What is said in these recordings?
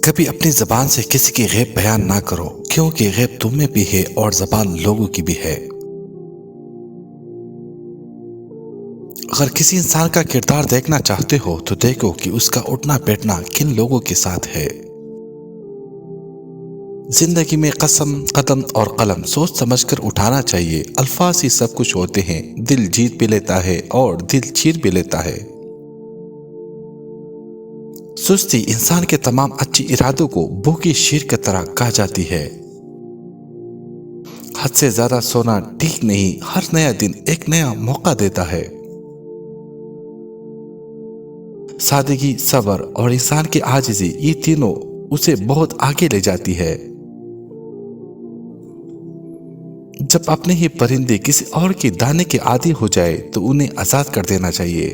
کبھی اپنی زبان سے کسی کی غیب بیان نہ کرو، کیونکہ غیب تم میں بھی ہے اور زبان لوگوں کی بھی ہے۔ اگر کسی انسان کا کردار دیکھنا چاہتے ہو تو دیکھو کہ اس کا اٹھنا بیٹھنا کن لوگوں کے ساتھ ہے۔ زندگی میں قدم اور قلم سوچ سمجھ کر اٹھانا چاہیے۔ الفاظ ہی سب کچھ ہوتے ہیں، دل جیت بھی لیتا ہے اور دل چیر بھی لیتا ہے۔ سستی انسان کے تمام اچھے ارادوں کو بھوکی شیر کی طرح کھا جاتی ہے۔ حد سے زیادہ سونا ٹھیک نہیں، ہر نیا دن ایک نیا موقع دیتا ہے۔ سادگی، صبر اور انسان کی عاجزی، یہ تینوں اسے بہت آگے لے جاتی ہے۔ جب اپنے ہی پرندے کسی اور کے دانے کے عادی ہو جائے تو انہیں آزاد کر دینا چاہیے۔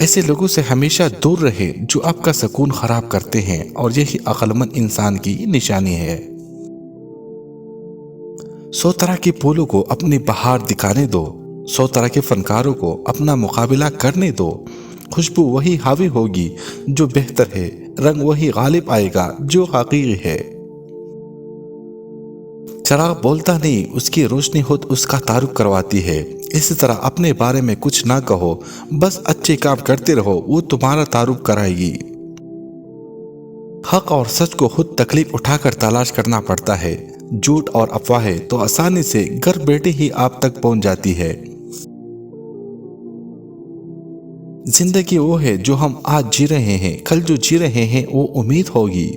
ایسے لوگوں سے ہمیشہ دور رہے جو آپ کا سکون خراب کرتے ہیں، اور یہی عقل مند انسان کی نشانی ہے۔ 100 طرح کے پھولوں کو اپنی بہار دکھانے دو، 100 طرح کے فنکاروں کو اپنا مقابلہ کرنے دو۔ خوشبو وہی حاوی ہوگی جو بہتر ہے، رنگ وہی غالب آئے گا جو حقیقی ہے۔ چراغ بولتا نہیں، اس کی روشنی خود اس کا تعارف کرواتی ہے۔ اسی طرح اپنے بارے میں کچھ نہ کہو، بس اچھے کام کرتے رہو، وہ تمہارا تعارف کرائے گی۔ حق اور سچ کو خود تکلیف اٹھا کر تلاش کرنا پڑتا ہے، جھوٹ اور افواہیں تو آسانی سے گھر بیٹھے ہی آپ تک پہنچ جاتی ہے۔ زندگی وہ ہے جو ہم آج جی رہے ہیں، کل جو جی رہے ہیں وہ امید ہوگی۔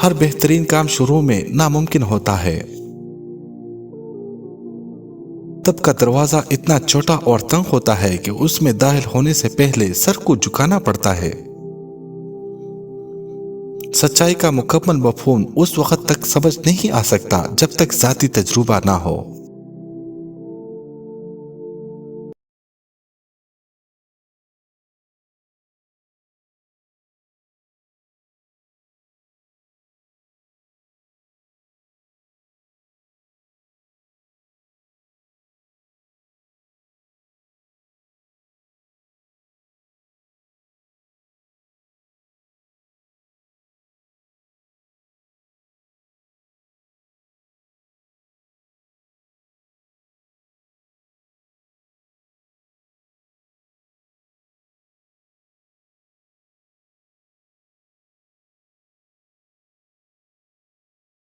ہر بہترین کام شروع میں ناممکن ہوتا ہے۔ تب کا دروازہ اتنا چھوٹا اور تنگ ہوتا ہے کہ اس میں داخل ہونے سے پہلے سر کو جھکانا پڑتا ہے۔ سچائی کا مکمل مفہوم اس وقت تک سمجھ نہیں آ سکتا جب تک ذاتی تجربہ نہ ہو۔